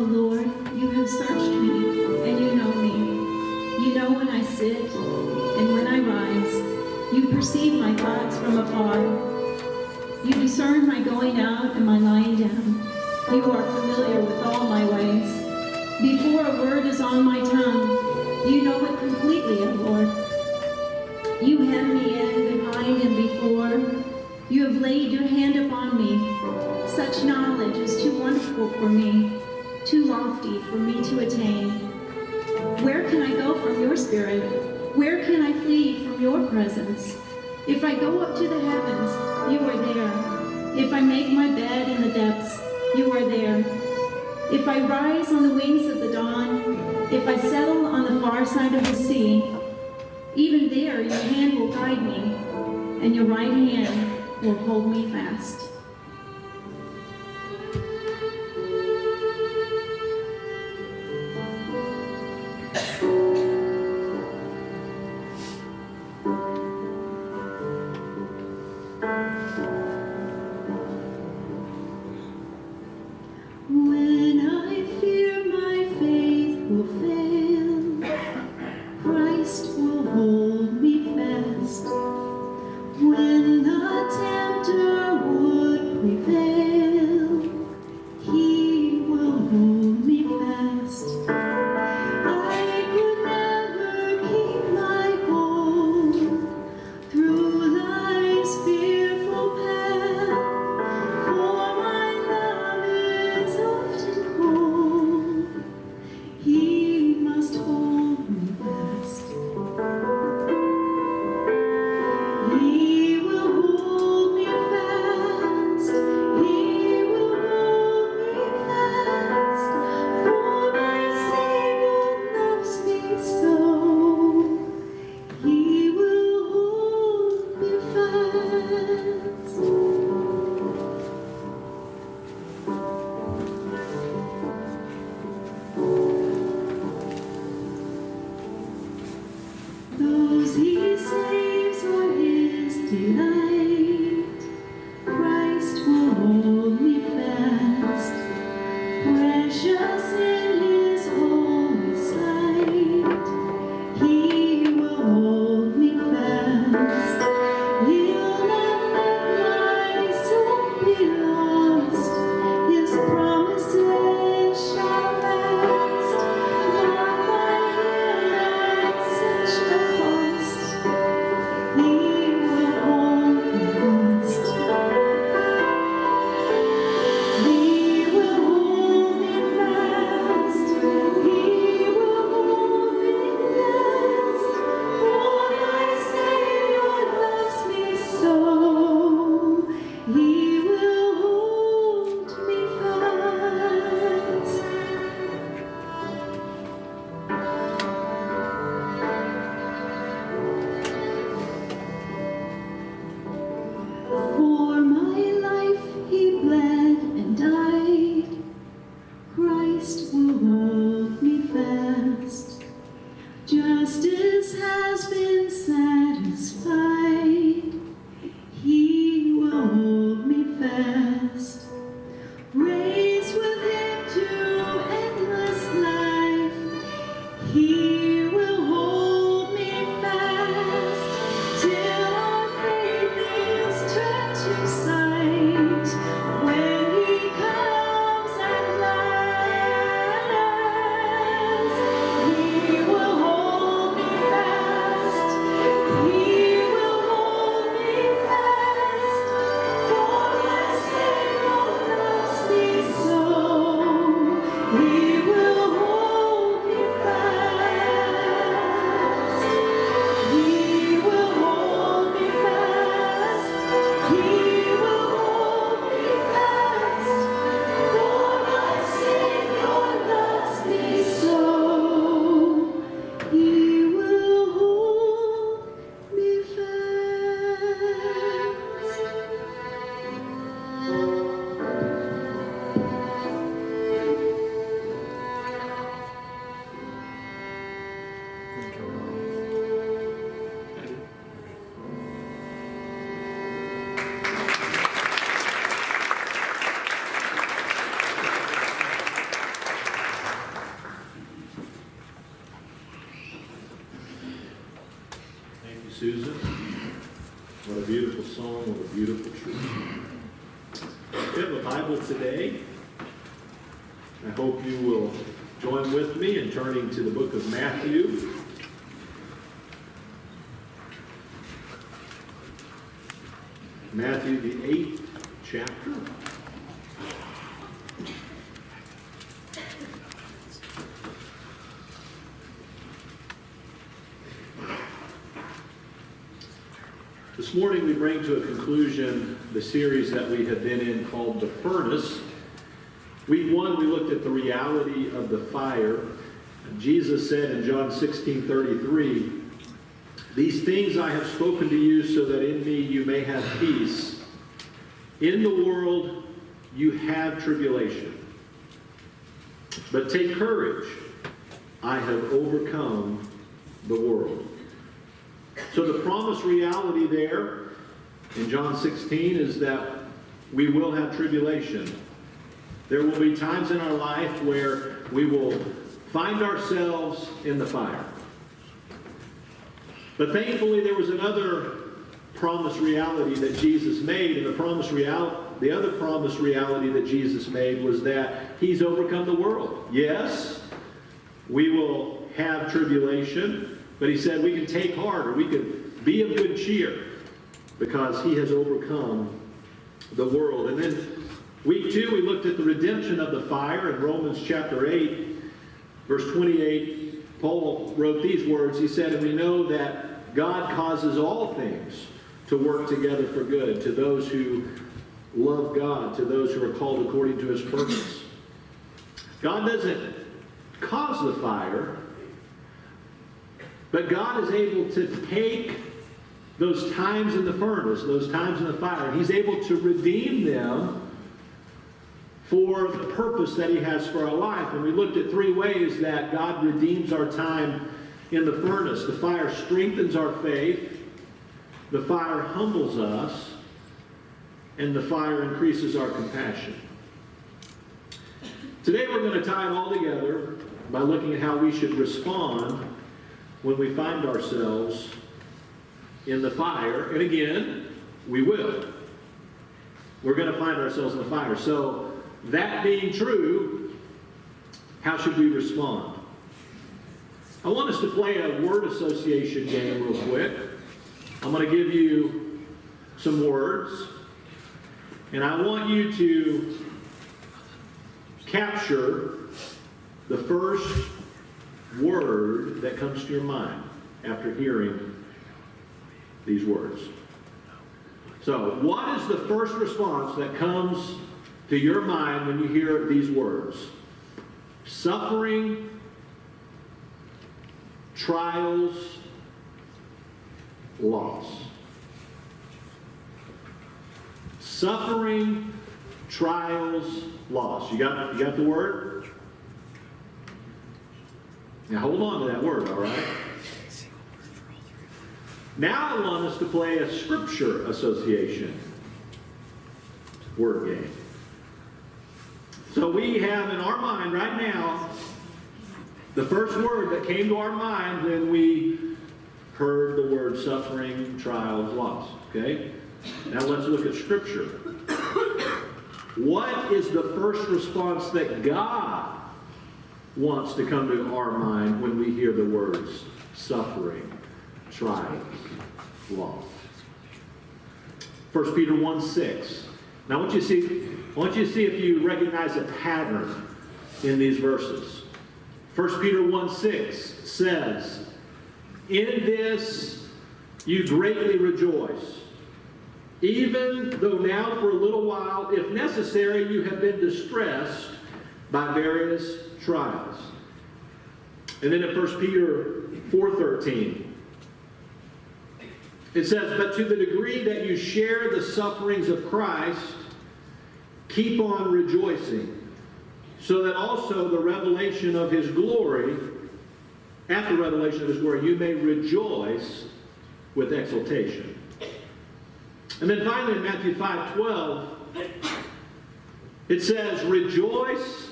Lord, you have searched me, and you know me. You know when I sit and when I rise. You perceive my thoughts from afar. You discern my going out and my lying down. You are familiar with all my ways. Before a word is on my tongue, you know it completely, O Lord. You hem me in behind and before. You have laid your hand upon me. Such knowledge is too wonderful for me, too lofty for me to attain. Where can I go from your spirit? Where can I flee from your presence? If I go up to the heavens, you are there. If I make my bed in the depths, you are there. If I rise on the wings of the dawn, if I settle on the far side of the sea, even there your hand will guide me, and your right hand will hold me fast. When I fear my faith will fail, Christ will hold me fast. When the tempter would prevail, he will hold me fast. I could never keep my hold through life's fearful path, for my love is often cold. He must hold me fast. He will hold me fast. He will hold me fast. For my Savior loves me so. He will hold me fast. Those he saves are his delight. Christ will hold me fast. Precious in his holy sight, he will hold me fast. He'll not let my soul be lost. His promises shall last. Mark my heart at such a cost. He will hold me fast. He will hold me fast. He will hold me fast. For my Savior loves me so. He will hold me fast. For my life he bled and died. Christ will hold me fast. Justice has been satisfied. He will hold me fast. Raised with him to endless life, he will hold me fast till our faith is turned to sight. When he comes at last, he will hold me fast. He will hold me fast. For my Savior loves me so. He will hold me fast. He will hold me fast. He will hold me fast. For my Savior loves me so. He will hold me fast. Susan. What a beautiful song, what a beautiful truth. We have a Bible today. I hope you will join with me in turning to the book of Matthew. Matthew, the 8th chapter. This morning we bring to a conclusion the series that we have been in called The Furnace. Week 1, we looked at the reality of the fire. Jesus said in John 16:33, "These things I have spoken to you so that in me you may have peace. In the world you have tribulation. But take courage, I have overcome the world." So the promised reality there in John 16 is that we will have tribulation. There will be times in our life where we will find ourselves in the fire. But thankfully there was another promised reality that Jesus made, and the other promised reality that Jesus made was that he's overcome the world. Yes, we will have tribulation, but he said we can take heart, or we can be of good cheer, because he has overcome the world. And then week 2, we looked at the redemption of the fire in Romans chapter 8, verse 28. Paul wrote these words. He said, "And we know that God causes all things to work together for good, to those who love God, to those who are called according to his purpose." God doesn't cause the fire, but God is able to take those times in the furnace, those times in the fire, and he's able to redeem them for the purpose that he has for our life. And we looked at 3 ways that God redeems our time in the furnace. The fire strengthens our faith, the fire humbles us, and the fire increases our compassion. Today we're going to tie it all together by looking at how we should respond when we find ourselves in the fire. And again, we will. We're going to find ourselves in the fire. So, that being true, how should we respond? I want us to play a word association game real quick. I'm going to give you some words, and I want you to capture the first word that comes to your mind after hearing these words. So, what is the first response that comes to your mind when you hear these words? Suffering, trials, loss. Suffering, trials, loss. You got the word? Now hold on to that word, all right? Now I want us to play a scripture association word game. So we have in our mind right now the first word that came to our mind when we heard the word suffering, trials, loss. Okay? Now let's look at scripture. What is the first response that God wants to come to our mind when we hear the words suffering, trials, loss? 1 Peter 1:6. Now I want you to see if you recognize a pattern in these verses. 1 Peter 1:6 says, "In this you greatly rejoice, even though now for a little while, if necessary, you have been distressed by various trials." And then in 1 Peter 4:13, it says, "But to the degree that you share the sufferings of Christ, keep on rejoicing, so that also the revelation of his glory, at the revelation of his glory, you may rejoice with exultation." And then finally in Matthew 5:12, it says, "Rejoice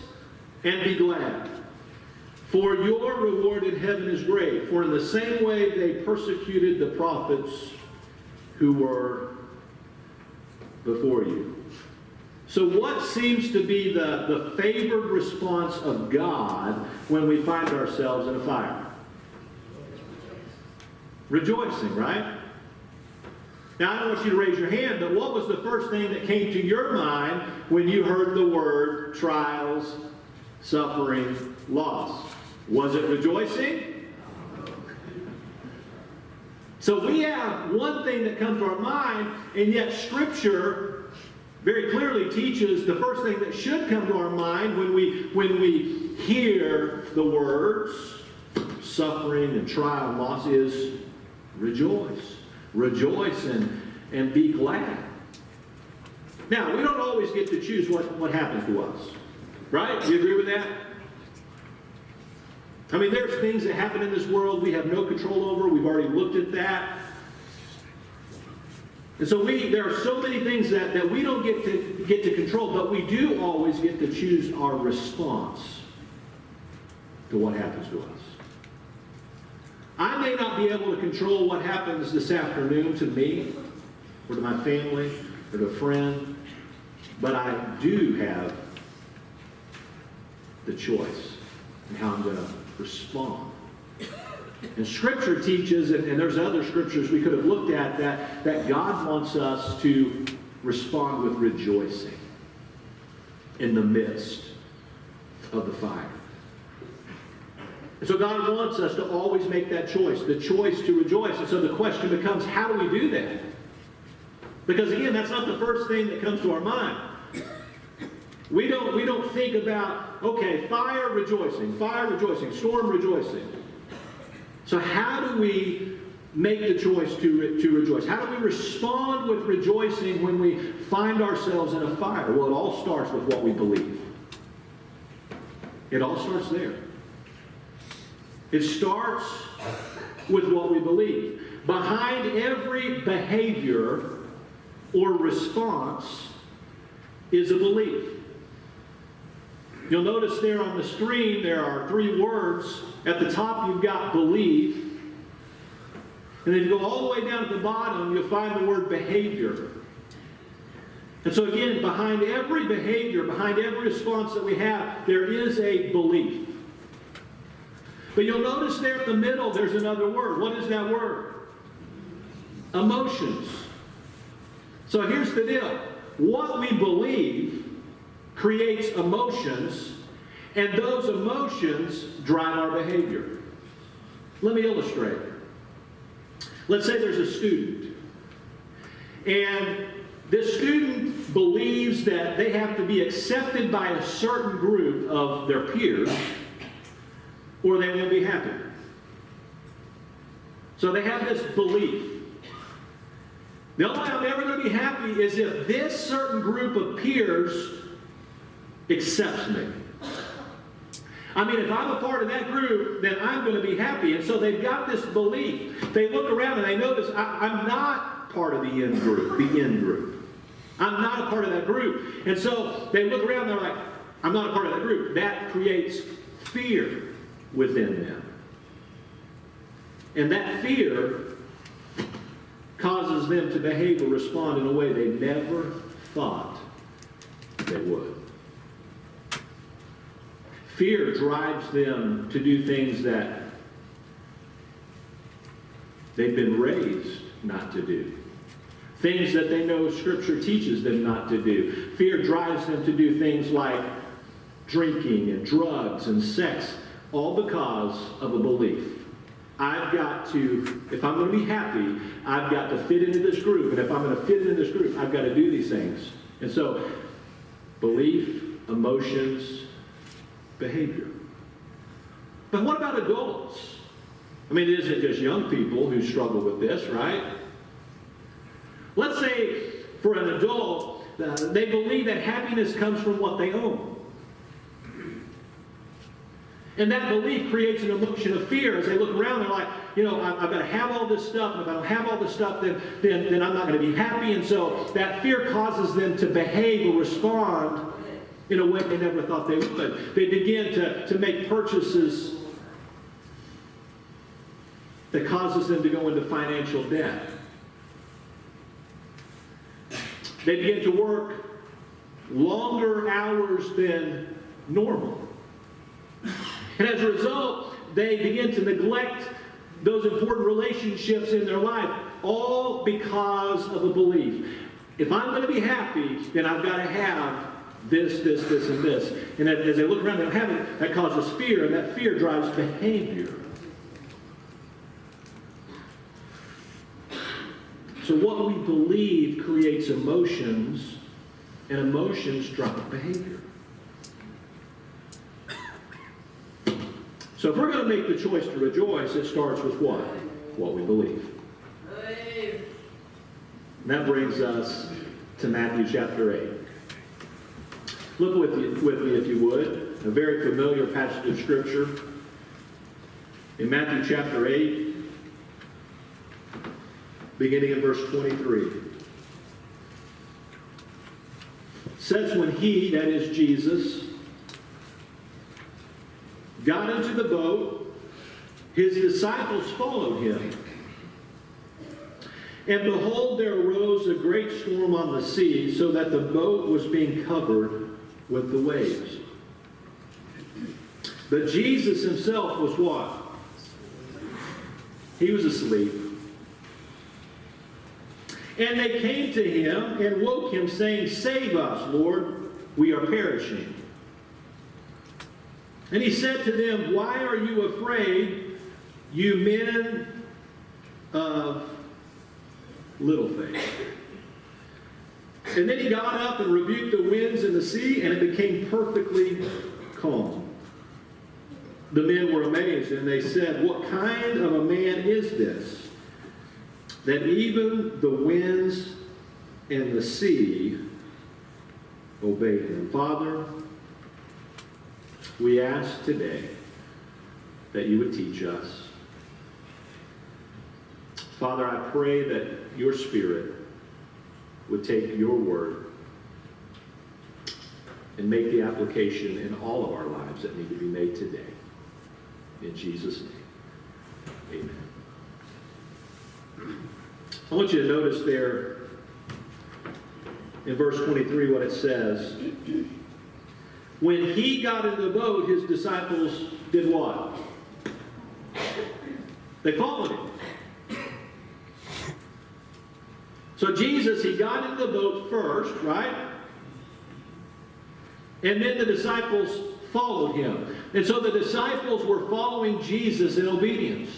and be glad, For your reward in heaven is great, for in the same way they persecuted the prophets who were before you. So what seems to be the favored response of God when we find ourselves in a fire? Rejoicing, right? Now, I don't want you to raise your hand, but what was the first thing that came to your mind when you heard the word trials, suffering, loss? Was it rejoicing? So we have one thing that comes to our mind, and yet Scripture very clearly teaches the first thing that should come to our mind when we hear the words suffering and trial and loss is rejoice. Rejoice and be glad. Now, we don't always get to choose what happens to us. Right? Do you agree with that? I mean, there's things that happen in this world we have no control over. We've already looked at that. And so there are so many things that we don't get to control, but we do always get to choose our response to what happens to us. I may not be able to control what happens this afternoon to me, or to my family, or to a friend, but I do have the choice in how I'm going to respond. And Scripture teaches, and there's other scriptures we could have looked at, that God wants us to respond with rejoicing in the midst of the fire. And so God wants us to always make that choice, the choice to rejoice. And so the question becomes, how do we do that? Because again, that's not the first thing that comes to our mind. We don't think about, okay, fire rejoicing, storm rejoicing. So how do we make the choice to rejoice? How do we respond with rejoicing when we find ourselves in a fire? Well, it all starts with what we believe. It all starts there. It starts with what we believe. Behind every behavior or response is a belief. You'll notice there on the screen there are 3 words. At the top you've got believe. And then you go all the way down at the bottom, you'll find the word behavior. And so again, behind every behavior, behind every response that we have, there is a belief. But you'll notice there at the middle, there's another word. What is that word? Emotions. So here's the deal. What we believe creates emotions, and those emotions drive our behavior. Let me illustrate. Let's say there's a student, and this student believes that they have to be accepted by a certain group of their peers, or they won't be happy. So they have this belief. The only way I'm ever going to be happy is if this certain group of peers accepts me. I mean, if I'm a part of that group, then I'm going to be happy. And so they've got this belief. They look around and they notice, I'm not part of the in group. I'm not a part of that group. And so they look around and they're like, I'm not a part of that group. That creates fear within them. And that fear causes them to behave or respond in a way they never thought they would. Fear drives them to do things that they've been raised not to do. Things that they know Scripture teaches them not to do. Fear drives them to do things like drinking and drugs and sex, all because of a belief. I've got to, if I'm going to be happy, I've got to fit into this group. And if I'm going to fit into this group, I've got to do these things. And so, belief, emotions, behavior. But what about adults? I mean, it isn't just young people who struggle with this, right? Let's say for an adult, they believe that happiness comes from what they own. And that belief creates an emotion of fear as they look around. They're like, I've got to have all this stuff, and if I don't have all this stuff, then I'm not going to be happy. And so that fear causes them to behave or respond in a way they never thought they would. They begin to make purchases that causes them to go into financial debt. They begin to work longer hours than normal. And as a result, they begin to neglect those important relationships in their life, all because of a belief. If I'm going to be happy, then I've got to have this, and this. And as they look around, they don't have it. That causes fear, and that fear drives behavior. So what we believe creates emotions, and emotions drive behavior. So if we're going to make the choice to rejoice, it starts with what? What we believe. And that brings us to Matthew chapter 8. Look with me, if you would, a very familiar passage of Scripture. In Matthew chapter 8, beginning in verse 23. It says, when he, that is Jesus, got into the boat, his disciples followed him. And behold, there arose a great storm on the sea, so that the boat was being covered with the waves. But Jesus himself was what? He was asleep. And they came to him and woke him, saying, Save us, Lord, we are perishing. And he said to them, Why are you afraid, you men of little faith? And then he got up and rebuked the winds and the sea, and it became perfectly calm. The men were amazed, and they said, What kind of a man is this, that even the winds and the sea obey him? Father, we ask today that you would teach us. Father, I pray that your Spirit would take your word and make the application in all of our lives that need to be made today. In Jesus' name, amen. I want you to notice there in verse 23 what it says. When he got in the boat, his disciples did what? They followed him. So Jesus, he got in the boat first, right? And then the disciples followed him. And so the disciples were following Jesus in obedience.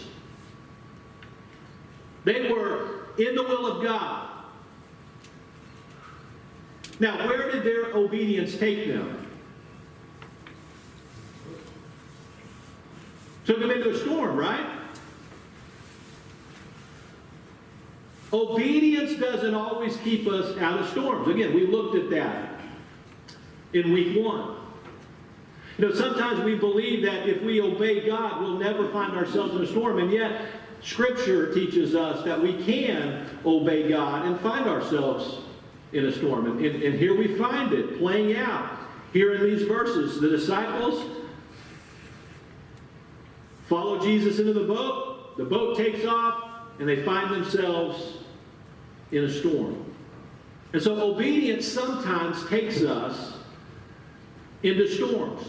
They were in the will of God. Now, where did their obedience take them? Took them into a storm, right? Obedience doesn't always keep us out of storms. Again, we looked at that in week 1. You know, sometimes we believe that if we obey God, we'll never find ourselves in a storm. And yet, Scripture teaches us that we can obey God and find ourselves in a storm. And here we find it playing out. Here in these verses, the disciples follow Jesus into the boat takes off, and they find themselves in a storm. And so obedience sometimes takes us into storms.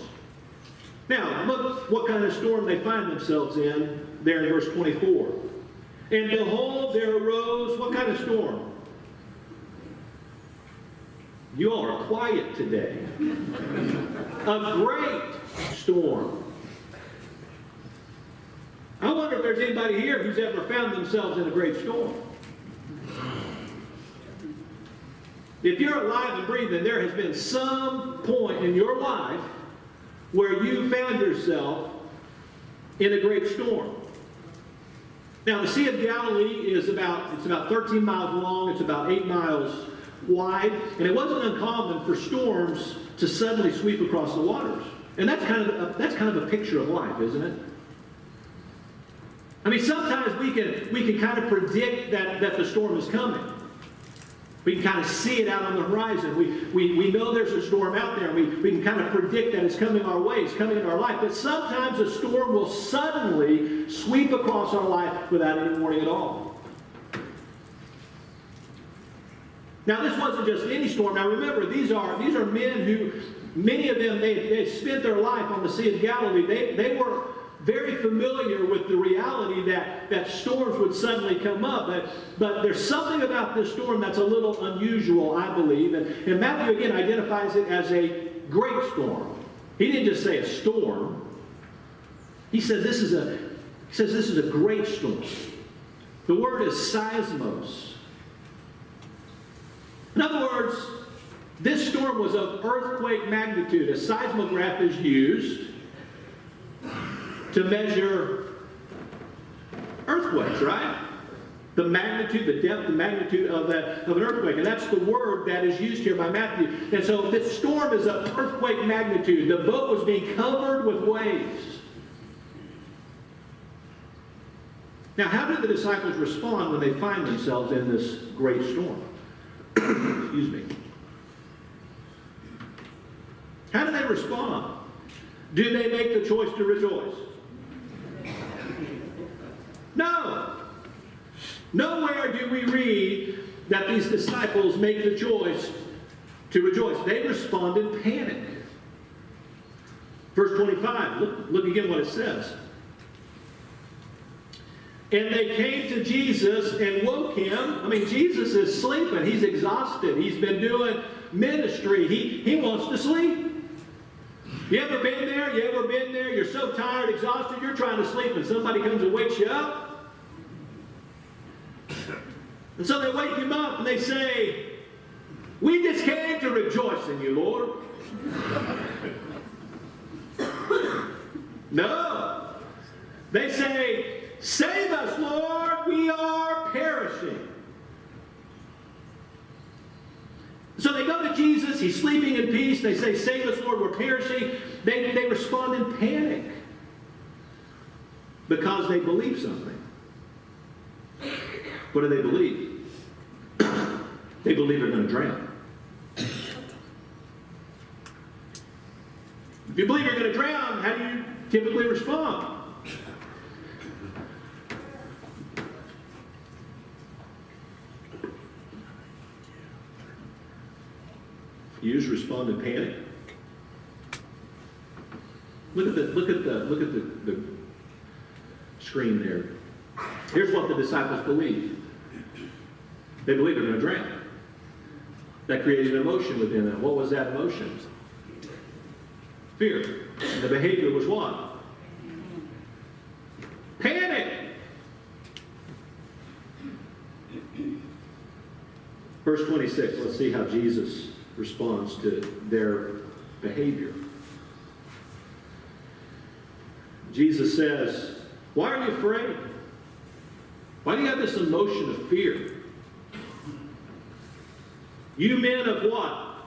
Now, look what kind of storm they find themselves in there in verse 24. And behold, there arose, what kind of storm? You all are quiet today. A great storm. I wonder if there's anybody here who's ever found themselves in a great storm. If you're alive and breathing, there has been some point in your life where you found yourself in a great storm. Now, the Sea of Galilee is about 13 miles long. It's about 8 miles wide. And it wasn't uncommon for storms to suddenly sweep across the waters. And that's kind of a picture of life, isn't it? I mean, sometimes we can kind of predict that the storm is coming. We can kind of see it out on the horizon. We know there's a storm out there. We can kind of predict that it's coming our way. It's coming into our life. But sometimes a storm will suddenly sweep across our life without any warning at all. Now, this wasn't just any storm. Now, remember, these are men who, many of them, they spent their life on the Sea of Galilee. They were very familiar with the reality that storms would suddenly come up. But there's something about this storm that's a little unusual, I believe. And Matthew, again, identifies it as a great storm. He didn't just say a storm. He said this is a great storm. The word is seismos. In other words, this storm was of earthquake magnitude. A seismograph is used to measure earthquakes, right? The magnitude, the depth, the magnitude of an earthquake. And that's the word that is used here by Matthew. And so this storm is of earthquake magnitude. The boat was being covered with waves. Now, how did the disciples respond when they find themselves in this great storm? Excuse me. How do they respond? Do they make the choice to rejoice? No. Nowhere do we read that these disciples make the choice to rejoice. They respond in panic. Verse 25, look again what it says. And they came to Jesus and woke him. I mean, Jesus is sleeping. He's exhausted. He's been doing ministry. He wants to sleep. You ever been there? You ever been there? You're so tired, exhausted, you're trying to sleep, and somebody comes and wakes you up. And so they wake him up and they say, "We just came to rejoice in you, Lord." No. They say, "Save us, Lord, we are perishing." So they go to Jesus, he's sleeping in peace. They say, "Save us, Lord, we're perishing." They respond in panic because they believe something. What do they believe? They believe they're going to drown. If you believe you're going to drown, how do you typically respond? You just respond in panic. Look at the screen there. Here's what the disciples believe. They believe they're going to drown. That created an emotion within them. What was that emotion? Fear. And the behavior was what? Panic. Verse 26. Let's see how Jesus responds to their behavior. Jesus says, "Why are you afraid? Why do you have this emotion of fear? You men of what?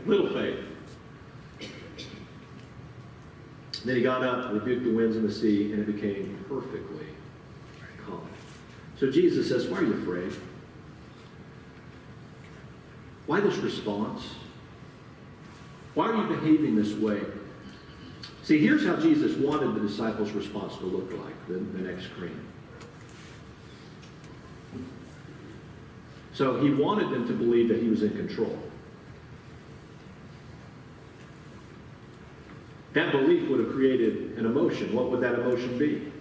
Little faith." Then he got up, rebuked the winds and the sea, and it became perfectly calm. So Jesus says, "Why are you afraid? Why this response? Why are you behaving this way?" See, here's how Jesus wanted the disciples' response to look like, the next screen. So he wanted them to believe that he was in control. That belief would have created an emotion. What would that emotion be?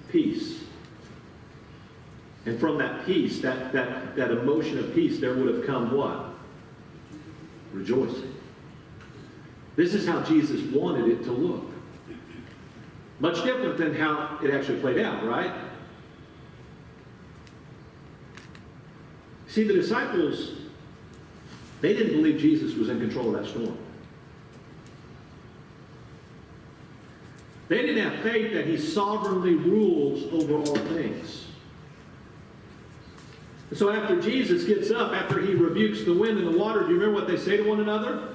Peace. And from that peace, that emotion of peace, there would have come what? Rejoicing. This is how Jesus wanted it to look. Much different than how it actually played out, right? See, the disciples, they didn't believe Jesus was in control of that storm. They didn't have faith that he sovereignly rules over all things. So after Jesus gets up, after he rebukes the wind and the water, do you remember what they say to one another?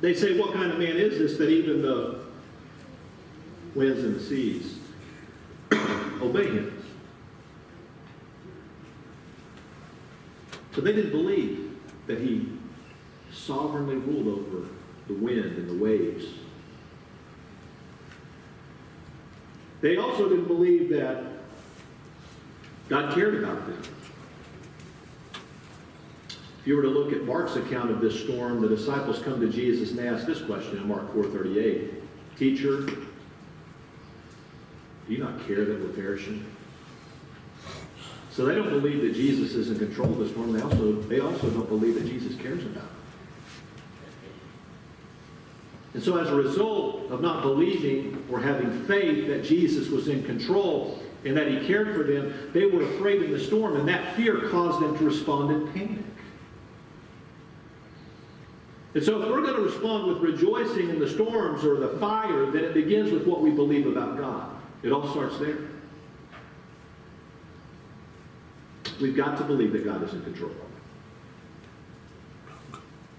They say, "What kind of man is this that even the winds and the seas obey him?" So they didn't believe that he sovereignly ruled over the wind and the waves. They also didn't believe that God cared about them. If you were to look at Mark's account of this storm, the disciples come to Jesus and ask this question in Mark 4:38. Teacher, do you not care that we're perishing? So they don't believe that Jesus is in control of the storm. They also don't believe that Jesus cares about them. And so as a result of not believing or having faith that Jesus was in control and that he cared for them, they were afraid of the storm, and that fear caused them to respond in panic. And so if we're going to respond with rejoicing in the storms or the fire, then it begins with what we believe about God. It all starts there. We've got to believe that God is in control.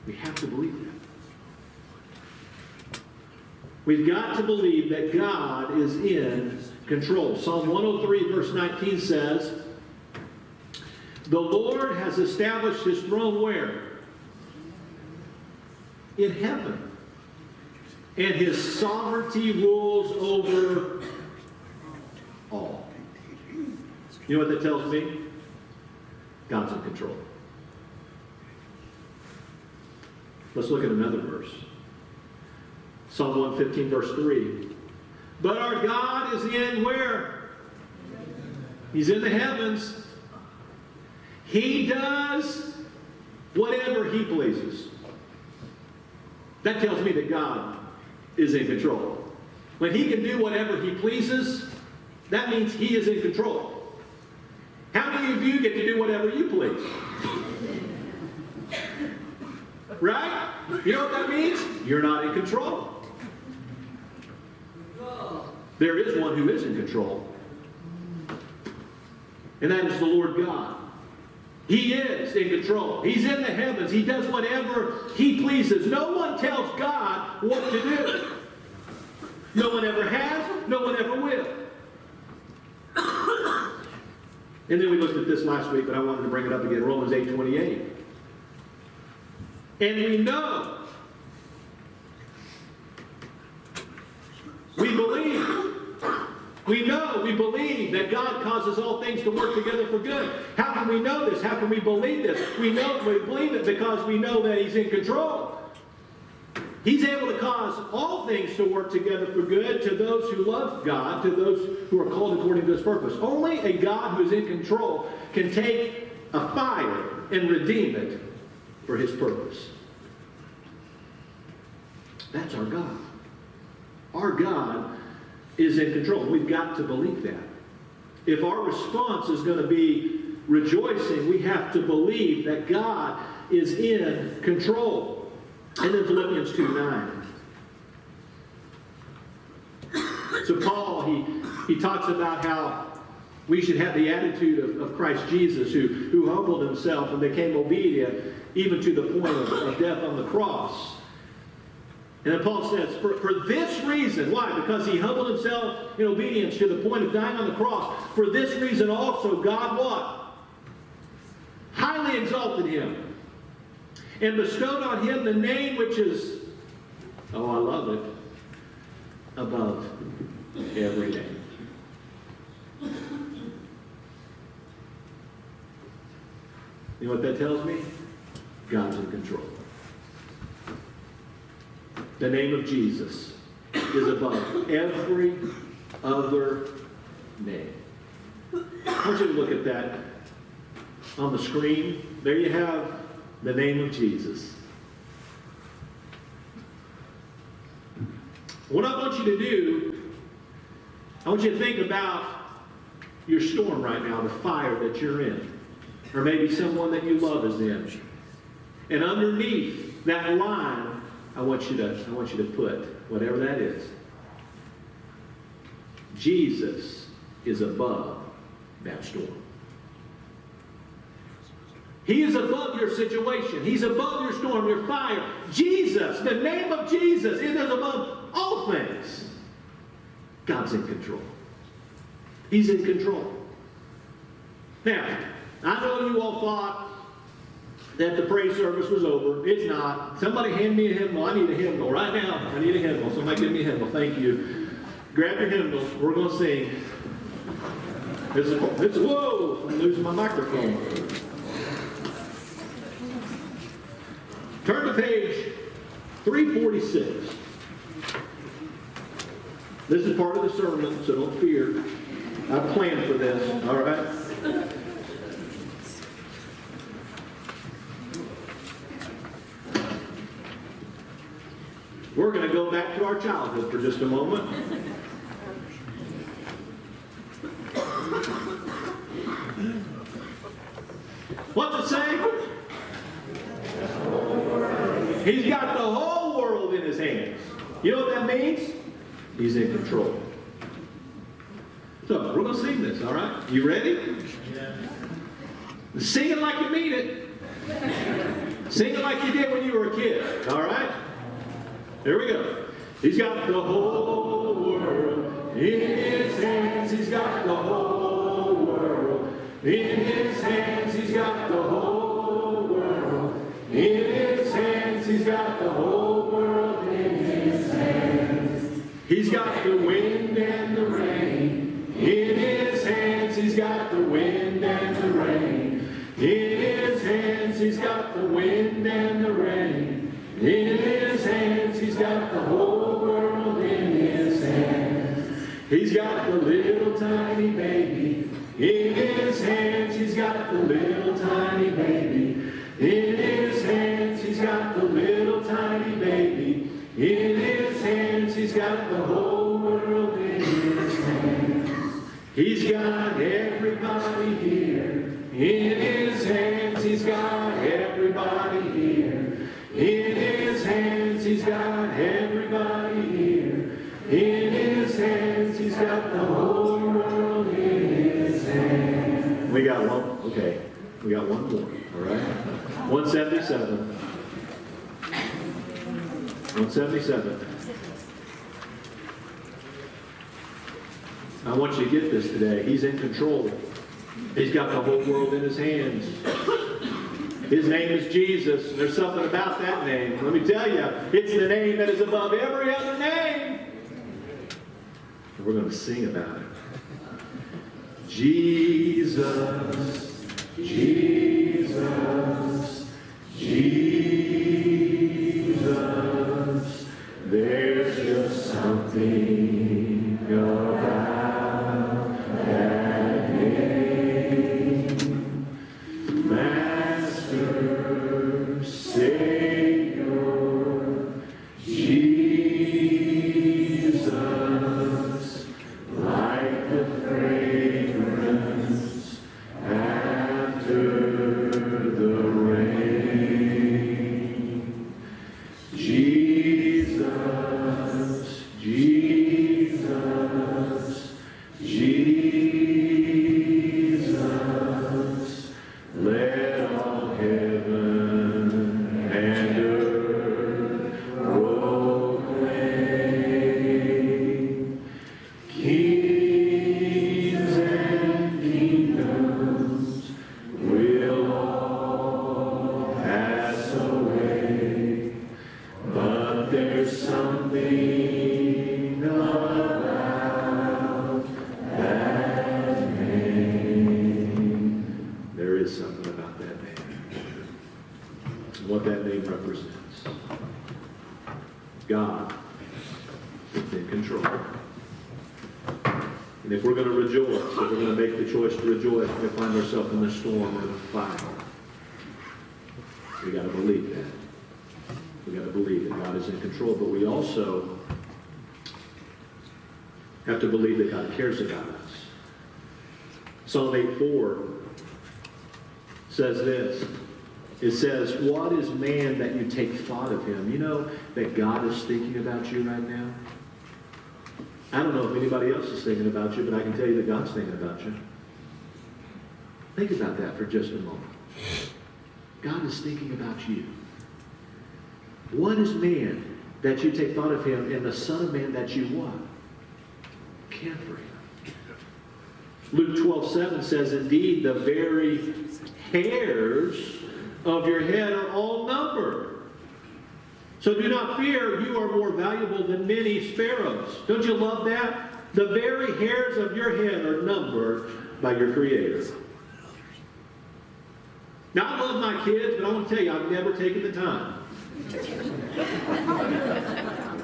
We have to believe that. We've got to believe that God is in control. Psalm 103 verse 19 says, "The Lord has established his throne where? In heaven. And his sovereignty rules over all." You know what that tells me? God's in control. Let's look at another verse. Psalm 115 verse 3. "But our God is in where? He's in the heavens. He does whatever he pleases." That tells me that God is in control. When he can do whatever he pleases, that means he is in control. How many of you get to do whatever you please? Right? You know what that means? You're not in control. There is one who is in control. And that is the Lord God. He is in control. He's in the heavens. He does whatever he pleases. No one tells God what to do. No one ever has. No one ever will. And then we looked at this last week, but I wanted to bring it up again. Romans 8:28. "And we know, we believe that God causes all things to work together for good." How can we know this? How can we believe this? We believe it because we know that he's in control. He's able to cause all things to work together for good to those who love God, to those who are called according to his purpose. Only a God who is in control can take a fire and redeem it for his purpose. That's our God. Our God is in control. We've got to believe that. If our response is going to be rejoicing, we have to believe that God is in control. And then Philippians 2:9. So Paul, he talks about how we should have the attitude of Christ Jesus, who humbled himself and became obedient even to the point of death on the cross. And then Paul says, for this reason, why? Because he humbled himself in obedience to the point of dying on the cross. For this reason also, God what? Highly exalted him and bestowed on him the name which is, oh, I love it, above every name. You know what that tells me? God's in control. The name of Jesus is above every other name. I want you to look at that on the screen. There you have the name of Jesus. What I want you to do, I want you to think about your storm right now, the fire that you're in. Or maybe someone that you love is in. And underneath that line, I want you to put whatever that is. Jesus is above that storm. He is above your situation. He's above your storm, your fire. Jesus, the name of Jesus, it is above all things. God's in control. He's in control. Now, I know you all thought, that the praise service was over. It's not. Somebody hand me a hymnal. I need a hymnal right now. I need a hymnal. Somebody give me a hymnal. Thank you. Grab your hymnals. We're going to sing. Whoa! I'm losing my microphone. Turn to page 346. This is part of the sermon, so don't fear. I planned for this, all right? We're going to go back to our childhood for just a moment. What's it say? He's got the whole world in his hands. You know what that means? He's in control. So, we're going to sing this, all right? You ready? Yeah. Sing it like you mean it. Sing it like you did when you were a kid, all right? Here we go. He's got the whole world in his hands. He's got the whole world in his hands. He's got the whole world in his hands. He's got the whole world in his hands. He's got the wind and the rain in his hands. He's got the wind and the rain in his hands. He's got the wind and the rain in his hands. He's got the whole world in his hands. He's got the little tiny baby in his hands. He's got the little tiny baby in his hands. He's got the little tiny baby in his hands. He's got the whole world in his hands. He's got everybody here in his hands. He's got everybody here in his hands. He's got everybody here in his hands. He's got the whole world in his hands. We got one. Okay. We got one more. All right. 177. 177. I want you to get this today. He's in control. He's got the whole world in his hands. His name is Jesus. There's something about that name. Let me tell you, it's the name that is above every other name. And we're going to sing about it. Jesus, Jesus, Jesus. There's just something about that name. Master, Savior, Jesus, like the fragrance after the rain. Jesus, Jesus, Jesus, let all heaven and earth proclaim. Kings and kingdoms will all pass away, but there's something about that name. There is something about that name. And what that name represents. God is in control. And if we're going to rejoice, if we're going to make the choice to rejoice, we find ourselves in the storm or the fire. We got to believe that. We got to believe that God is in control, but we also have to believe that God cares about us. Psalm 8:4 says this. It says, "What is man that you take thought of him?" You know that God is thinking about you right now? I don't know if anybody else is thinking about you, but I can tell you that God's thinking about you. Think about that for just a moment. God is thinking about you. What is man that you take thought of him, and the Son of Man that you what? Care for him. Luke 12:7 says, "Indeed, the very hairs of your head are all numbered. So do not fear, you are more valuable than many sparrows. Don't you love that? The very hairs of your head are numbered by your Creator. Now, I love my kids, but I want to tell you, I've never taken the time.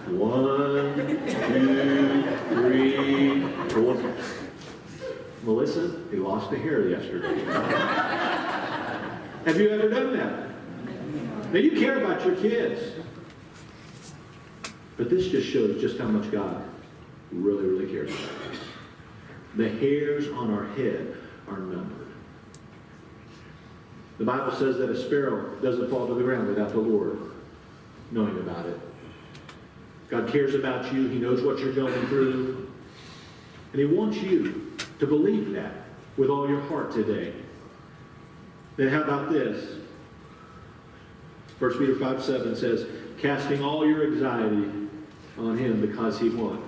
1, 2, 3, 4. Melissa, he lost a hair yesterday. Have you ever done that? Now, you care about your kids. But this just shows just how much God really, really cares about us. The hairs on our head are numbered. The Bible says that a sparrow doesn't fall to the ground without the Lord knowing about it. God cares about you. He knows what you're going through. And He wants you to believe that with all your heart today. Then how about this? 1 Peter 5:7 says, casting all your anxiety on Him because He what?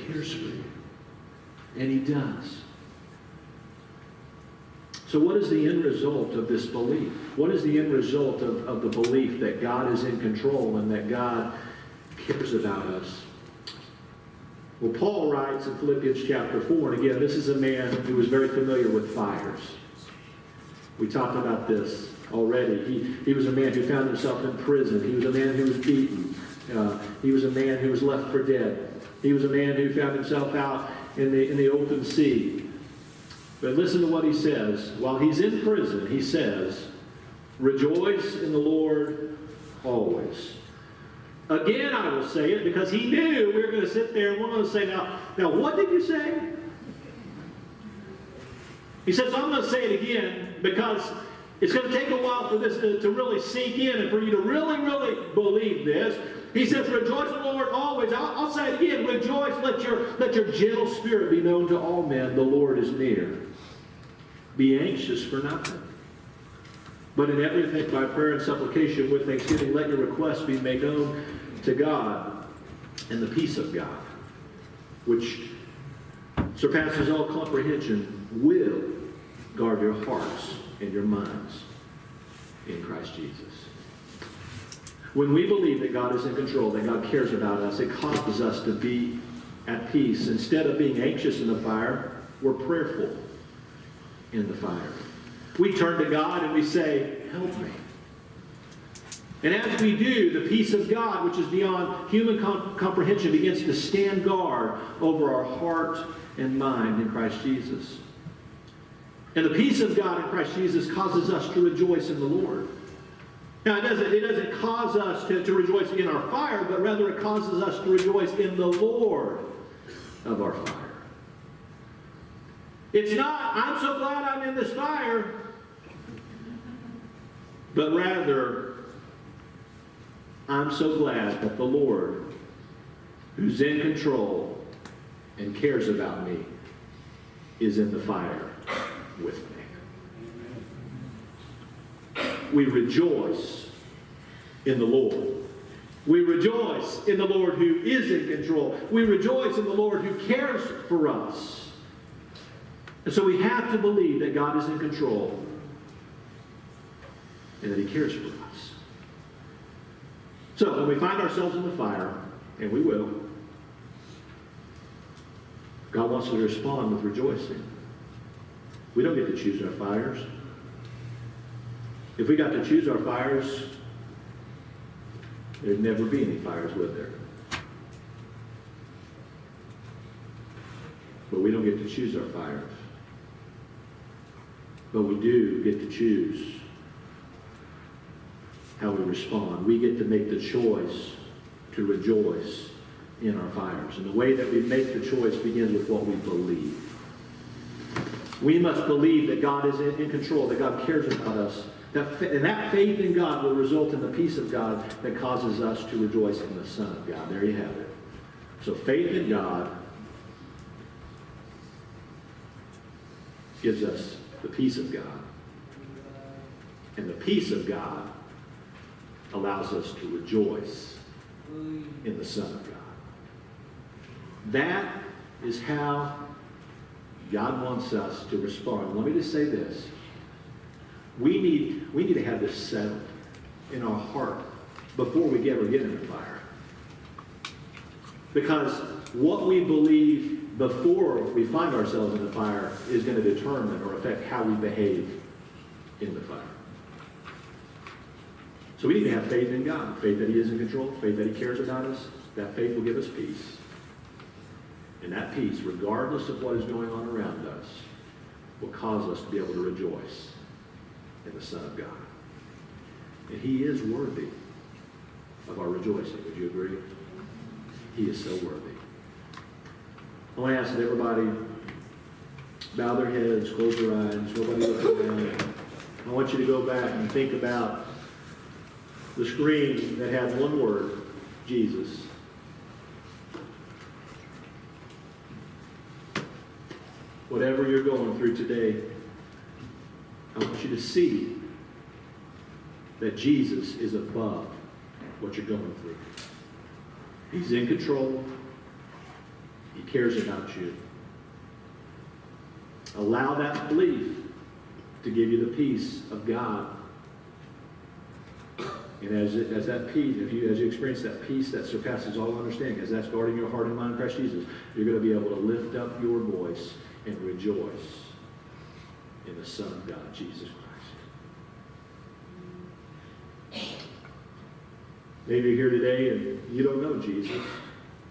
Cares for you. And He does. So what is the end result of this belief? What is the end result of the belief that God is in control and that God cares about us? Well, Paul writes in Philippians chapter 4, and again, this is a man who was very familiar with fires. We talked about this already. He was a man who found himself in prison. He was a man who was beaten. He was a man who was left for dead. He was a man who found himself out in the open sea. But listen to what he says. While he's in prison, he says, rejoice in the Lord always. Again, I will say it because he knew we were going to sit there and we're going to say, now what did you say? He says, I'm going to say it again because it's going to take a while for this to really sink in and for you to really, really believe this. He says, rejoice in the Lord always. I'll say it again. Rejoice. Let your gentle spirit be known to all men. The Lord is near. Be anxious for nothing. But in everything, by prayer and supplication with thanksgiving, let your requests be made known to God. And the peace of God, which surpasses all comprehension, will guard your hearts and your minds in Christ Jesus. When we believe that God is in control, that God cares about us, it causes us to be at peace. Instead of being anxious in the fire, we're prayerful in the fire. We turn to God and we say, help me. And as we do, the peace of God, which is beyond human comprehension, begins to stand guard over our heart and mind in Christ Jesus. And the peace of God in Christ Jesus causes us to rejoice in the Lord. Now, it doesn't cause us to rejoice in our fire, but rather it causes us to rejoice in the Lord of our fire. It's not, I'm so glad I'm in this fire, but rather, I'm so glad that the Lord, who's in control and cares about me, is in the fire with me. We rejoice in the Lord. We rejoice in the Lord who is in control. We rejoice in the Lord who cares for us. And so we have to believe that God is in control and that He cares for us. So when we find ourselves in the fire, and we will, God wants us to respond with rejoicing. We don't get to choose our fires. If we got to choose our fires, there'd never be any fires, would there? But we don't get to choose our fires. But we do get to choose how we respond. We get to make the choice to rejoice in our fires. And the way that we make the choice begins with what we believe. We must believe that God is in control, that God cares about us. And that faith in God will result in the peace of God that causes us to rejoice in the Son of God. There you have it. So faith in God gives us the peace of God. And the peace of God allows us to rejoice in the Son of God. That is how God wants us to respond. Let me just say this. We need to have this settled in our heart before we ever get in the fire. Because what we believe before we find ourselves in the fire is going to determine or affect how we behave in the fire. So we need to have faith in God, faith that He is in control, faith that He cares about us. That faith will give us peace. And that peace, regardless of what is going on around us, will cause us to be able to rejoice in the Son of God. And He is worthy of our rejoicing. Would you agree? He is so worthy. I want to ask that everybody bow their heads, close their eyes, nobody look around. I want you to go back and think about the screen that had one word, Jesus. Whatever you're going through today, I want you to see that Jesus is above what you're going through. He's in control. He cares about you. Allow that belief to give you the peace of God. And as that peace, as you experience that peace that surpasses all understanding, as that's guarding your heart and mind in Christ Jesus, you're going to be able to lift up your voice and rejoice in the Son of God, Jesus Christ. Maybe you're here today and you don't know Jesus.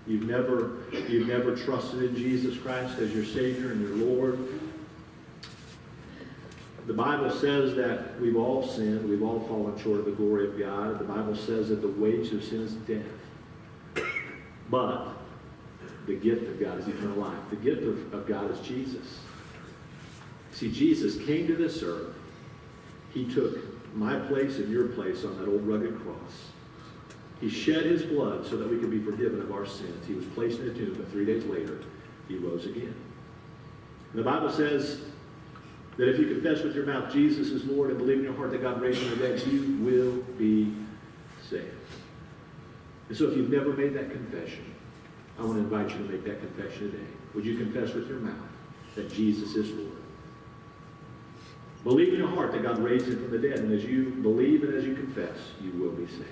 You've never trusted in Jesus Christ as your Savior and your Lord. The Bible says that we've all sinned. We've all fallen short of the glory of God. The Bible says that the wage of sin is death. But the gift of God is eternal life. The gift of God is Jesus. See, Jesus came to this earth. He took my place and your place on that old rugged cross. He shed His blood so that we could be forgiven of our sins. He was placed in a tomb, but 3 days later, He rose again. And the Bible says that if you confess with your mouth Jesus is Lord and believe in your heart that God raised Him from the dead, you will be saved. And so if you've never made that confession, I want to invite you to make that confession today. Would you confess with your mouth that Jesus is Lord? Believe in your heart that God raised Him from the dead, and as you believe and as you confess, you will be saved.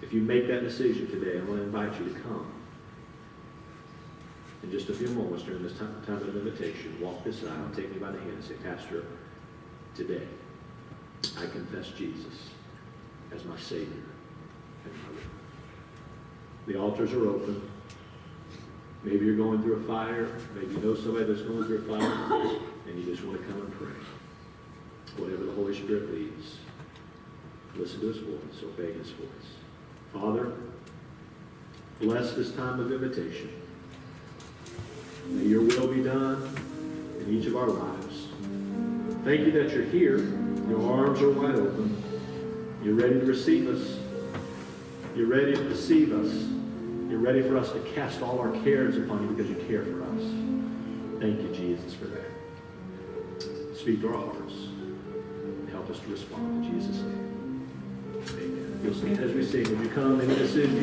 If you make that decision today, I want to invite you to come. In just a few moments during this time of invitation, walk this aisle, take me by the hand and say, Pastor, today I confess Jesus as my Savior and my Lord. The altars are open. Maybe you're going through a fire. Maybe you know somebody that's going through a fire and you just want to come and pray. Whatever the Holy Spirit leads, listen to His voice, obey His voice. Father, bless this time of invitation. May your will be done in each of our lives. Thank you that you're here. Your arms are wide open. You're ready to receive us. You're ready to receive us. You're ready for us to cast all our cares upon you because you care for us. Thank you, Jesus, for that. Speak to our hearts and help us to respond in Jesus' name. Amen. You'll stand as we sing. Would you come in decision?